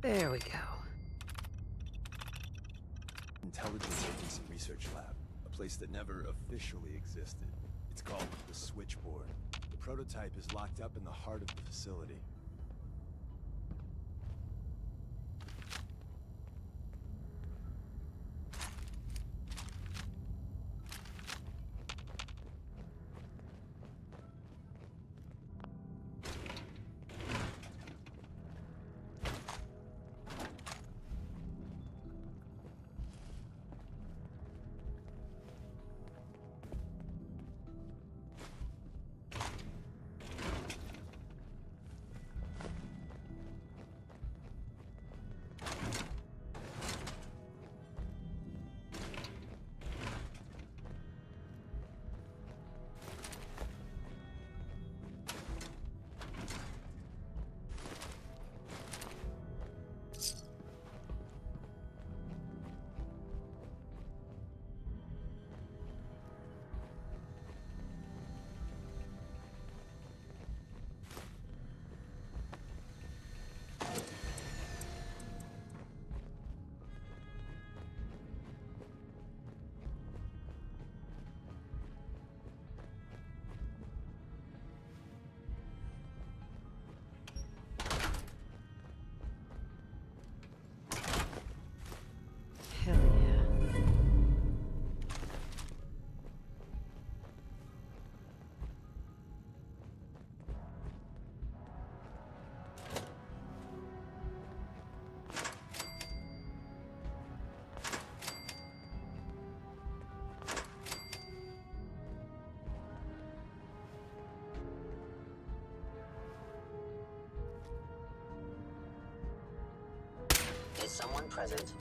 There we go. Intelligence Agency Research Lab, a place that never officially existed. It's called the Switchboard. The prototype is locked up in the heart of the facility. Hell yeah. Is someone present?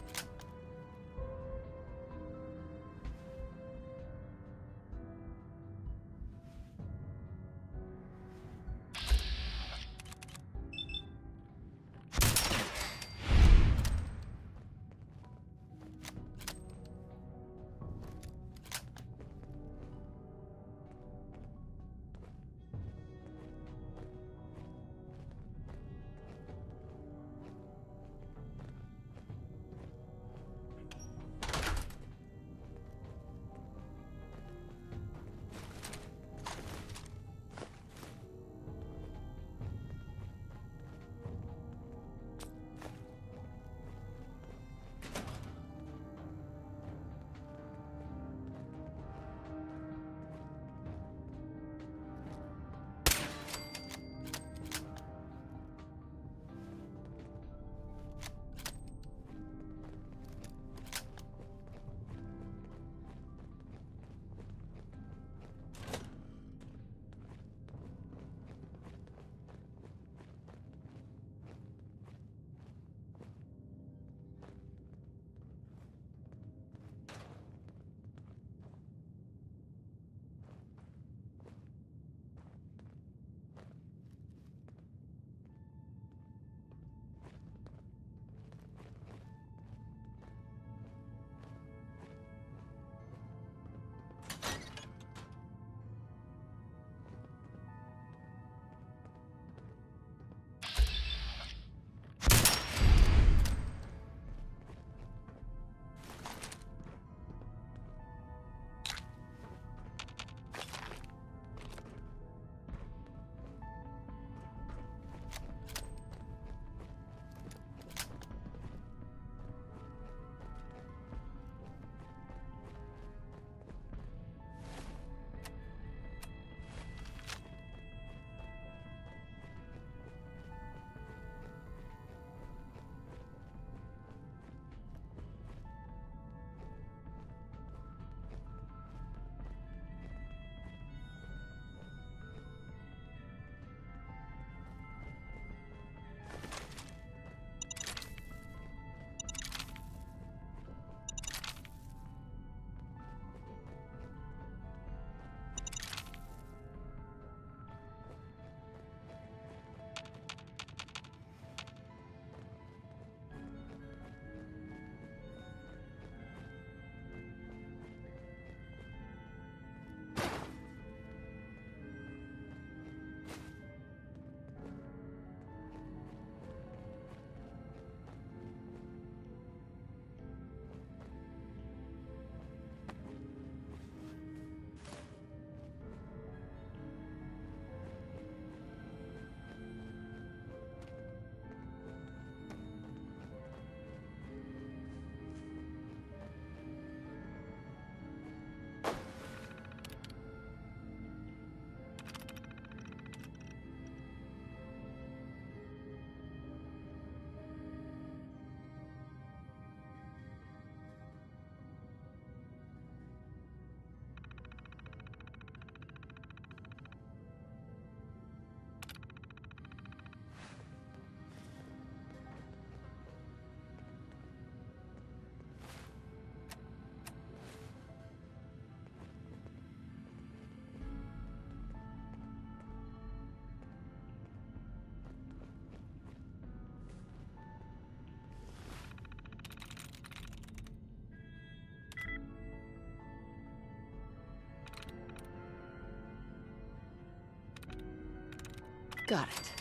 Got it.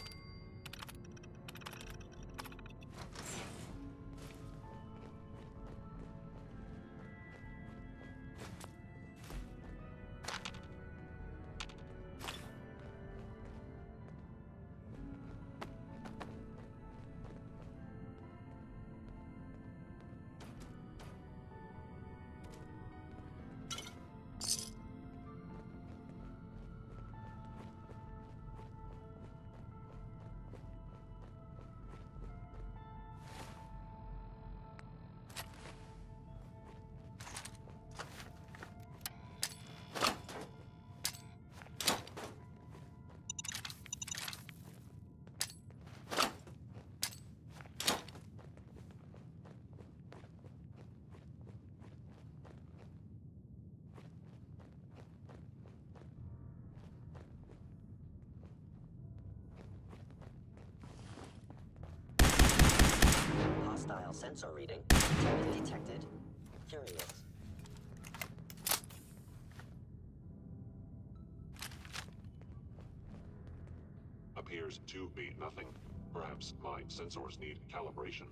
Hostile sensor reading. Target detected. Curious. Appears to be nothing. Perhaps my sensors need calibration.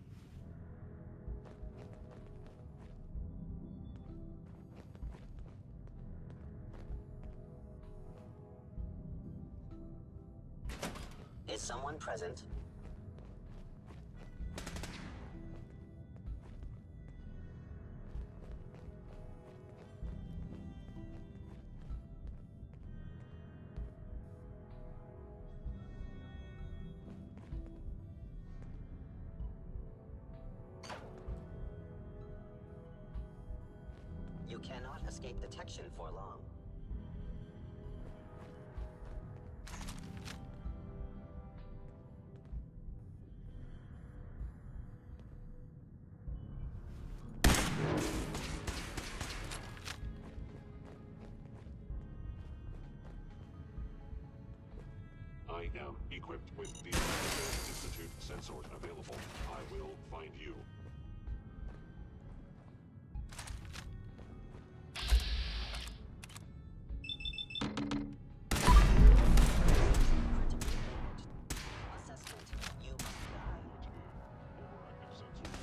Is someone present? You cannot escape detection for long. I am equipped with the Institute sensors available. I will find you. Assessment. You must die. Overactive sensors.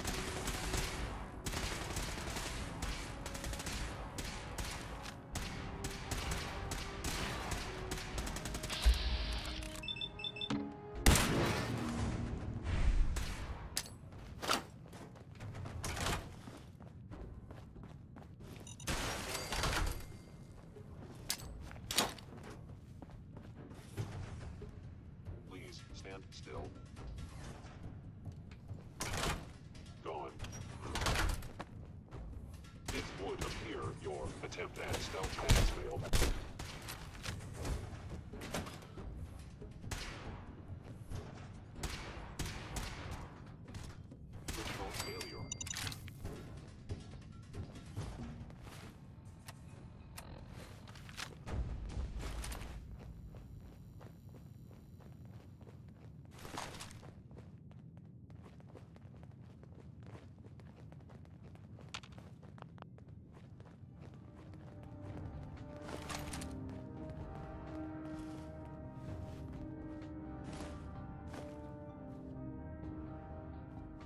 Please stand still. Gone. It would appear your attempt at stealth has failed. Critical failure.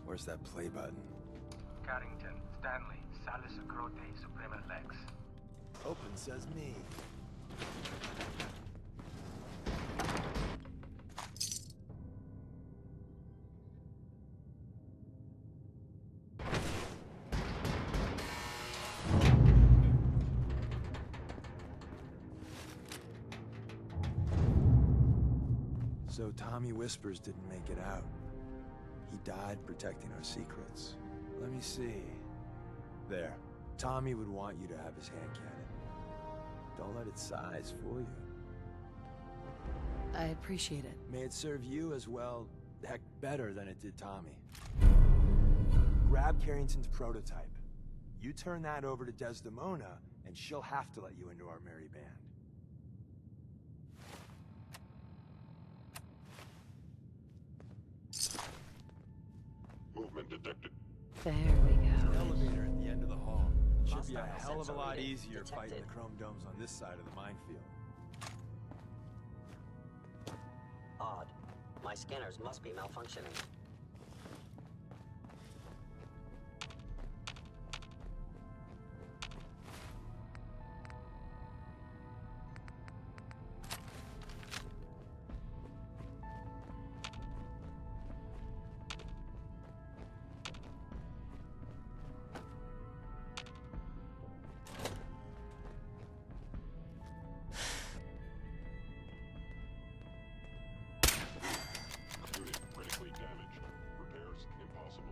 Where's that play button? Carrington, Stanley, Salus Acrote, Suprema Lex. Open says me. So Tommy Whispers didn't make it out. He died protecting our secrets. Let me see. There. Tommy would want you to have his hand cannon. Don't let its size fool you. I appreciate it. May it serve you as well, heck, better than it did Tommy. Grab Carrington's prototype. You turn that over to Desdemona, and she'll have to let you into our merry band. Movement detected. There we go. Elevator at the end of the hall. Should be a Hostile hell of a sensor lot reading easier fighting detected. the chrome domes on this side of the minefield. Odd. My scanners must be malfunctioning. Unit critically damaged. Repairs impossible.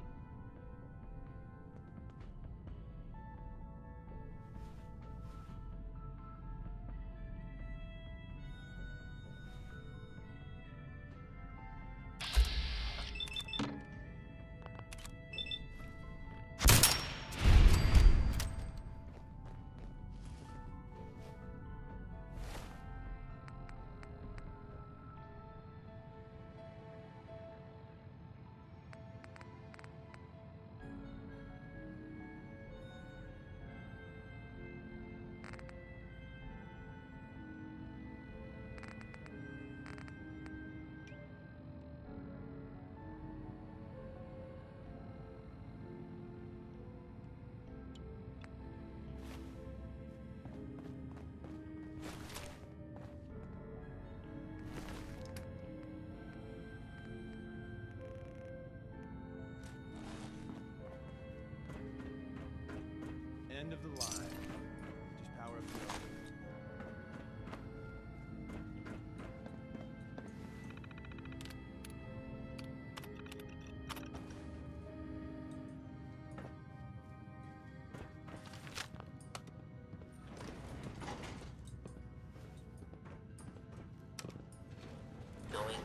End of the line. Just power up the elevator. Going.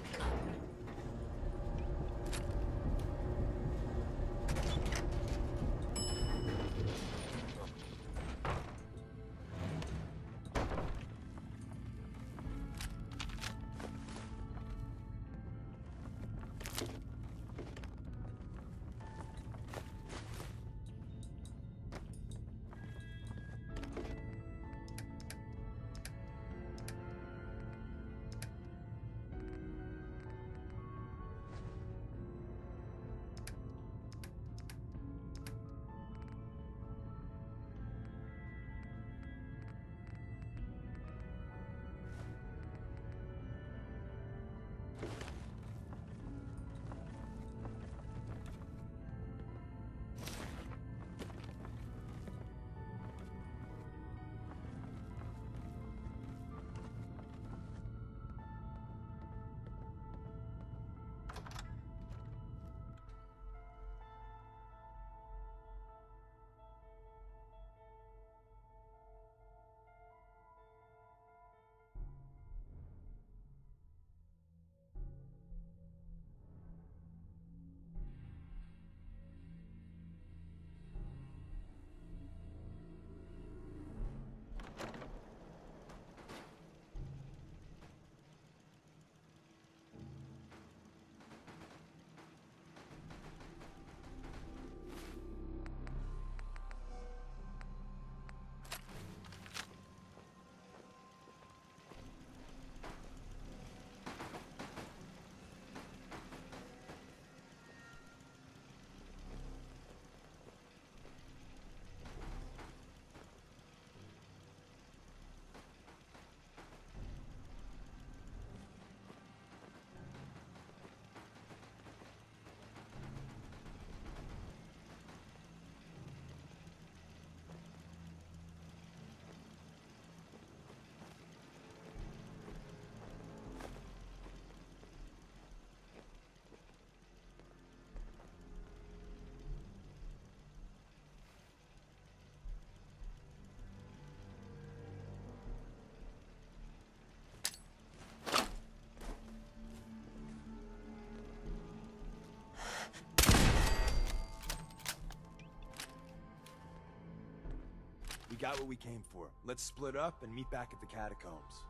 We got what we came for. Let's split up and meet back at the catacombs.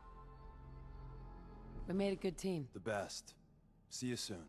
We made a good team. The best. See you soon.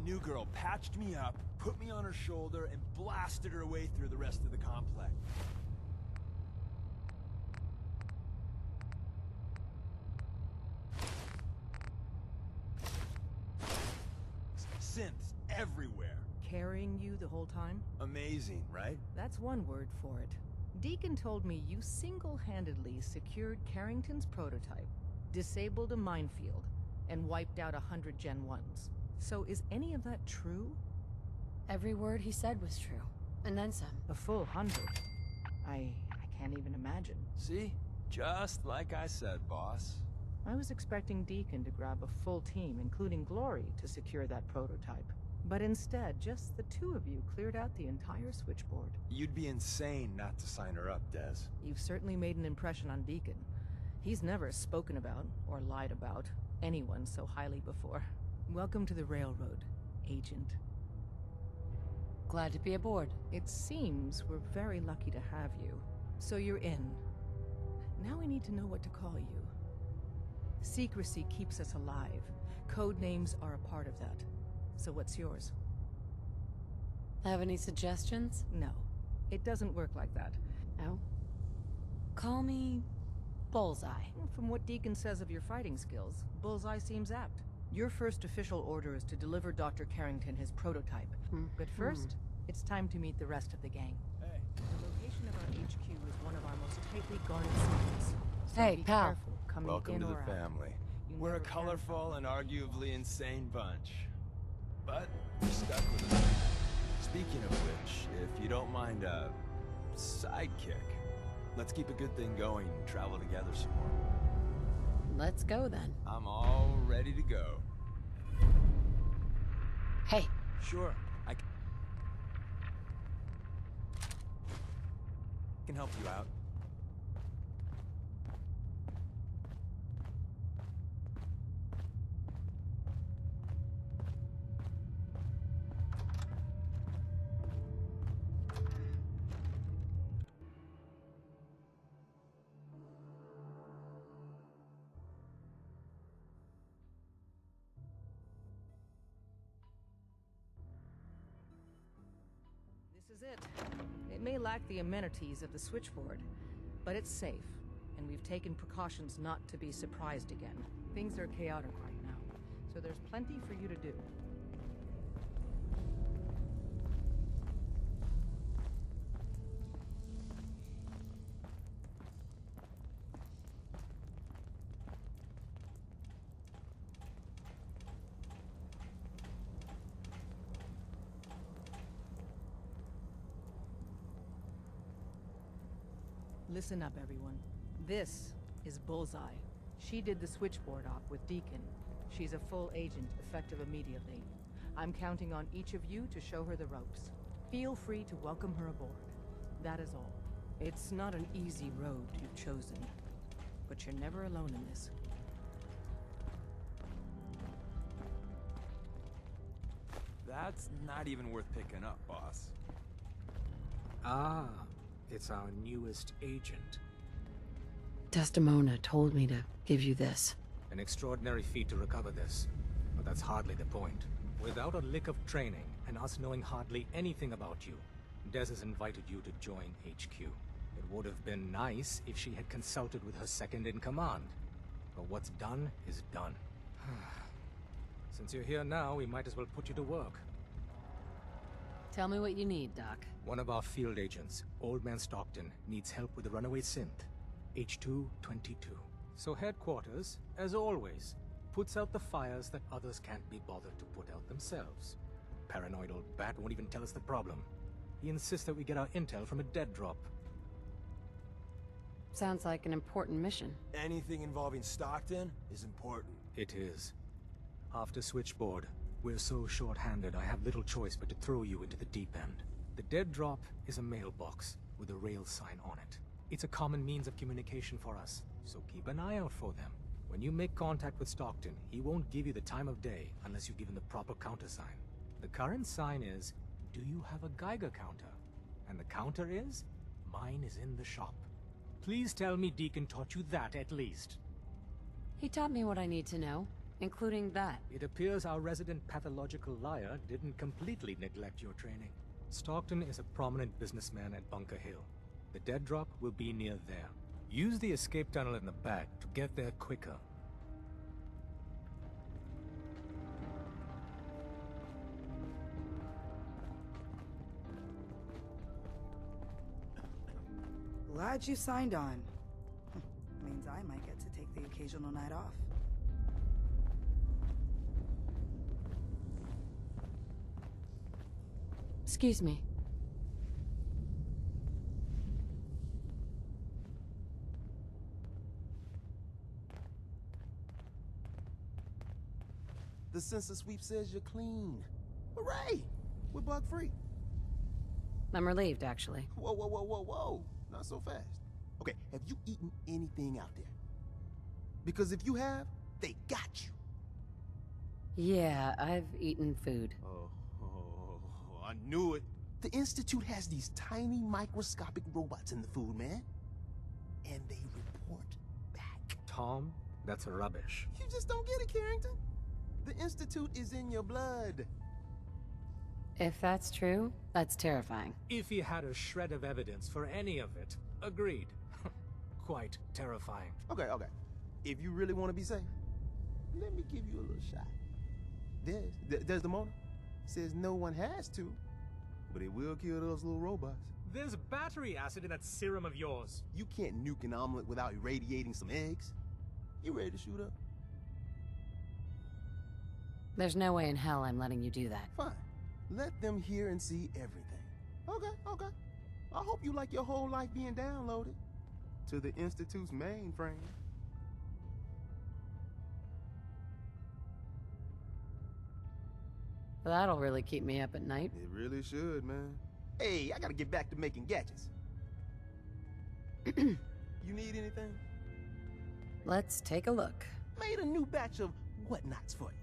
new girl patched me up, put me on her shoulder, and blasted her way through the rest of the complex. Synths everywhere. Carrying you the whole time? Amazing, right? That's one word for it. Deacon told me you single-handedly secured Carrington's prototype, disabled a minefield, and wiped out 100 Gen 1s. So is any of that true? Every word he said was true. And then some. A full 100. I can't even imagine. See? Just like I said, boss. I was expecting Deacon to grab a full team, including Glory, to secure that prototype. But instead, just the two of you cleared out the entire switchboard. You'd be insane not to sign her up, Des. You've certainly made an impression on Deacon. He's never spoken about, or lied about, anyone so highly before. Welcome to the Railroad, Agent. Glad to be aboard. It seems we're very lucky to have you. So you're in. Now we need to know what to call you. Secrecy keeps us alive. Code names are a part of that. So what's yours? Have any suggestions? No. It doesn't work like that. No? Call me Bullseye. From what Deacon says of your fighting skills, Bullseye seems apt. Your first official order is to deliver Dr. Carrington his prototype. But first, it's time to meet the rest of the gang. Hey. The location of our HQ is one of our most tightly guarded secrets. So Hey, be pal. careful coming Welcome in to the or out. family. You We're a never can colorful tell. and arguably insane bunch. But we're stuck with us. Speaking of which, if you don't mind a sidekick, let's keep a good thing going and travel together some more. Let's go then. I'm all ready to go. Hey, Sure, I can help you out. This is it. It may lack the amenities of the switchboard, but it's safe, and we've taken precautions not to be surprised again. Things are chaotic right now, so there's plenty for you to do. Listen up, everyone. This is Bullseye. She did the switchboard op with Deacon. She's a full agent, effective immediately. I'm counting on each of you to show her the ropes. Feel free to welcome her aboard. That is all. It's not an easy road you've chosen, but you're never alone in this. That's not even worth picking up, boss. Ah, it's our newest agent. Desdemona told me to give you this. An extraordinary feat to recover this, but that's hardly the point. Without a lick of training, and us knowing hardly anything about you, Des has invited you to join HQ. It would have been nice if she had consulted with her second-in-command, but what's done is done. Since you're here now, we might as well put you to work. Tell me what you need, Doc. One of our field agents, Old Man Stockton, needs help with a runaway synth. H222. So headquarters, as always, puts out the fires that others can't be bothered to put out themselves. Paranoid old bat won't even tell us the problem. He insists that we get our intel from a dead drop. Sounds like an important mission. Anything involving Stockton is important. It is. After Switchboard, we're so short-handed I have little choice but to throw you into the deep end. The dead drop is a mailbox with a rail sign on it. It's a common means of communication for us, so keep an eye out for them. When you make contact with Stockton, he won't give you the time of day unless you give him the proper countersign. The current sign is, do you have a Geiger counter? And the counter is, mine is in the shop. Please tell me Deacon taught you that at least. He taught me what I need to know. including that. It appears our resident pathological liar didn't completely neglect your training. Stockton is a prominent businessman at Bunker Hill. The dead drop will be near there. Use the escape tunnel in the back to get there quicker. Glad you signed on. Means I might get to take the occasional night off. Excuse me. The sensor sweep says you're clean. Hooray! We're bug-free. I'm relieved, actually. Whoa, whoa, whoa, whoa, whoa. Not so fast. Okay, have you eaten anything out there? Because if you have, they got you. Yeah, I've eaten food. Oh, I knew it. The Institute has these tiny microscopic robots in the food, man. And they report back. Tom, that's rubbish. You just don't get it, Carrington. The Institute is in your blood. If that's true, that's terrifying. If he had a shred of evidence for any of it, agreed. Quite terrifying. Okay. If you really want to be safe, let me give you a little shot. There's the motor. Says no one has to, but it will kill those little robots. There's battery acid in that serum of yours. You can't nuke an omelet without irradiating some eggs. You ready to shoot up? There's no way in hell I'm letting you do that. Fine. Let them hear and see everything. Okay. I hope you like your whole life being downloaded to the Institute's mainframe. That'll really keep me up at night. It really should, man. Hey, I gotta get back to making gadgets. You need anything? Let's take a look. Made a new batch of whatnots for you.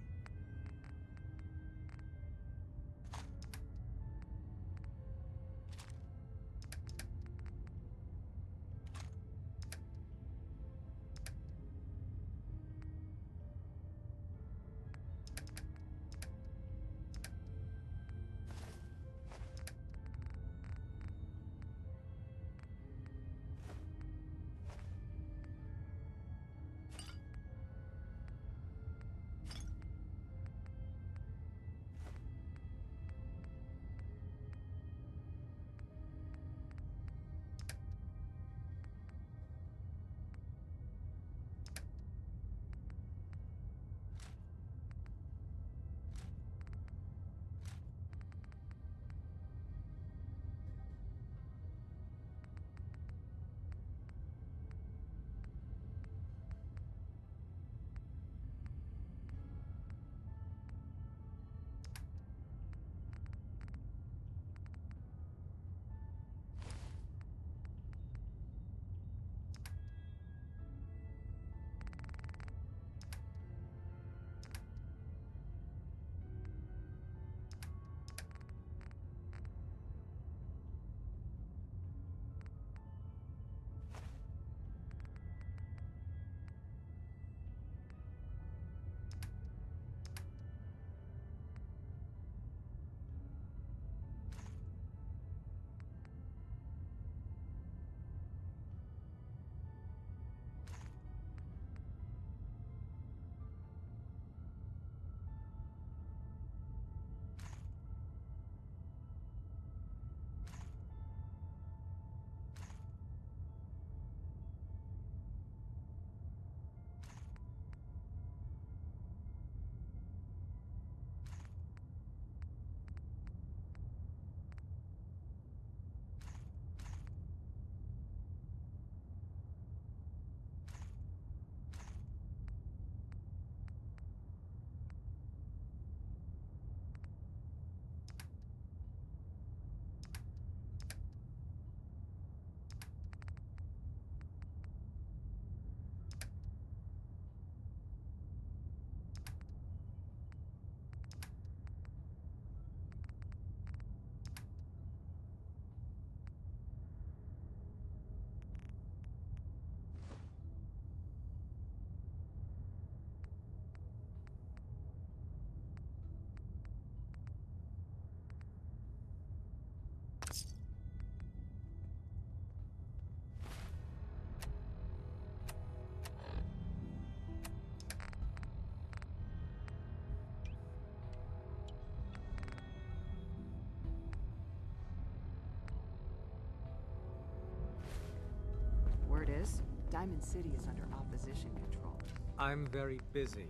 this. Diamond City is under opposition control. I'm very busy.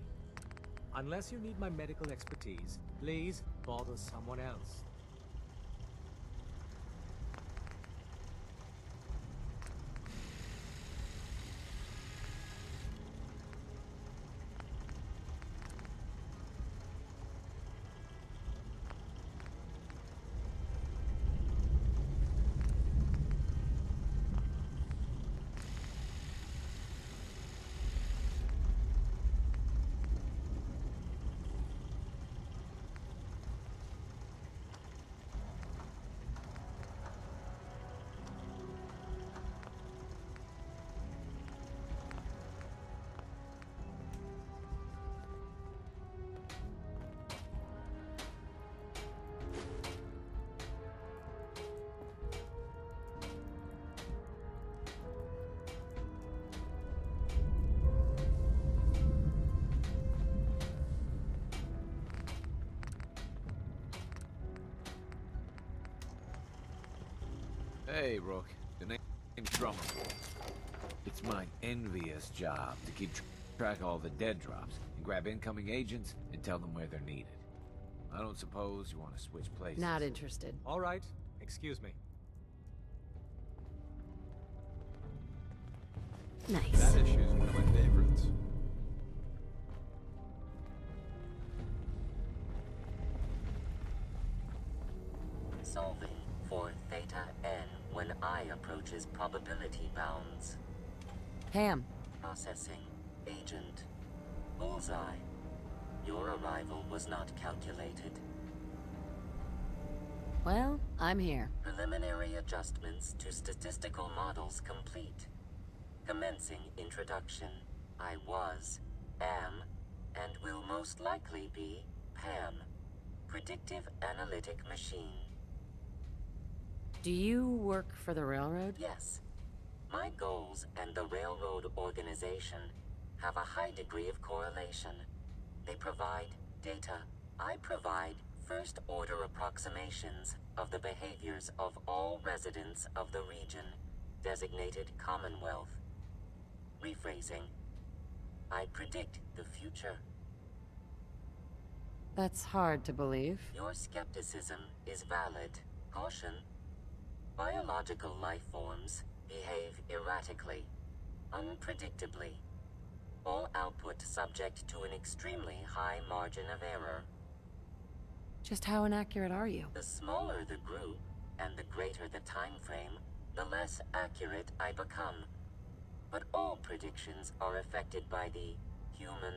Unless you need my medical expertise, please bother someone else. Hey, Rook. The name's Drummer. It's my envious job to keep track of all the dead drops and grab incoming agents and tell them where they're needed. I don't suppose you want to switch places. Not interested. All right, excuse me. Nice. That issue is one of my favorites. Solving for theta n when I approaches probability bounds. Ham. Processing. Agent. Bullseye. Your arrival was not calculated. Well, I'm here. Preliminary adjustments to statistical models complete. Commencing introduction. I was, am, and will most likely be Pam. Predictive Analytic Machine. Do you work for the railroad? Yes. My goals and the railroad organization have a high degree of correlation. They provide data. I provide first-order approximations of the behaviors of all residents of the region, designated Commonwealth. Rephrasing. I predict the future. That's hard to believe. Your skepticism is valid. Caution. Biological life forms behave erratically, unpredictably. All output subject to an extremely high margin of error. Just how inaccurate are you? The smaller the group, and the greater the time frame, the less accurate I become. But all predictions are affected by the human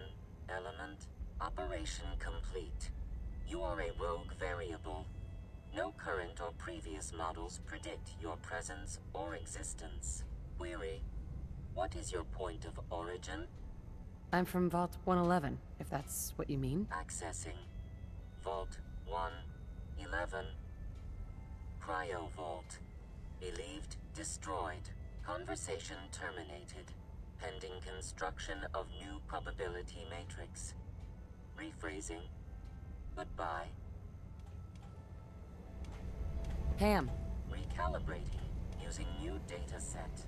element. Operation complete. You are a rogue variable. No current or previous models predict your presence or existence. Query. What is your point of origin? I'm from Vault 111, if that's what you mean. Accessing. Vault 111. Cryo Vault. Believed destroyed. Conversation terminated. Pending construction of new probability matrix. Rephrasing. Goodbye. Ham. Recalibrating using new data set.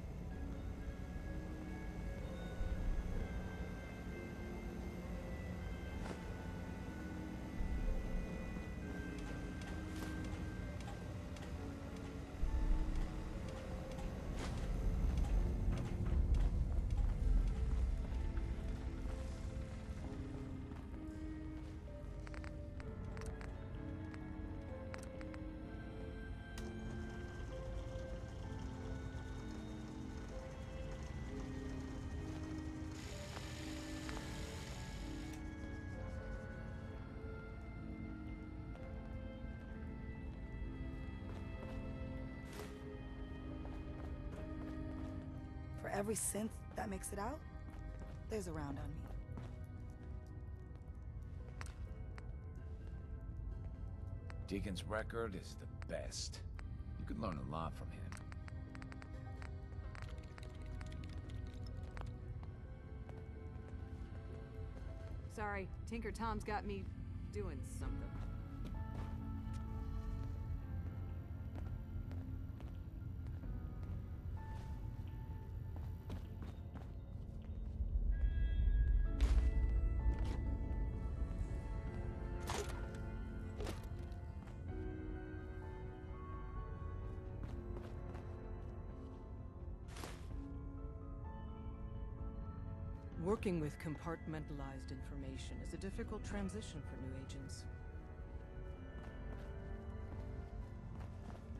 For every synth that makes it out, there's a round on me. Deacon's record is the best. You could learn a lot from him. Sorry, Tinker Tom's got me doing something. Working with compartmentalized information is a difficult transition for new agents.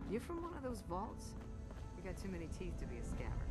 You from one of those vaults? You got too many teeth to be a scammer.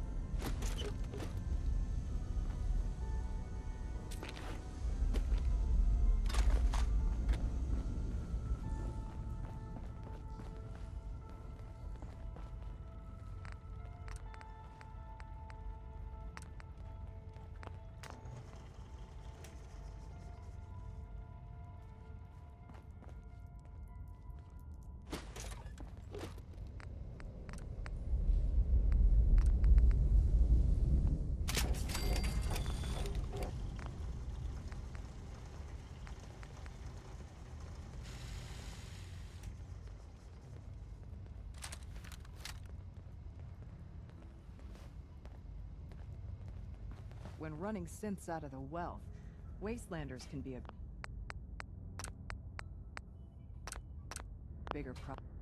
When running synths out of the wealth, wastelanders can be a bigger problem.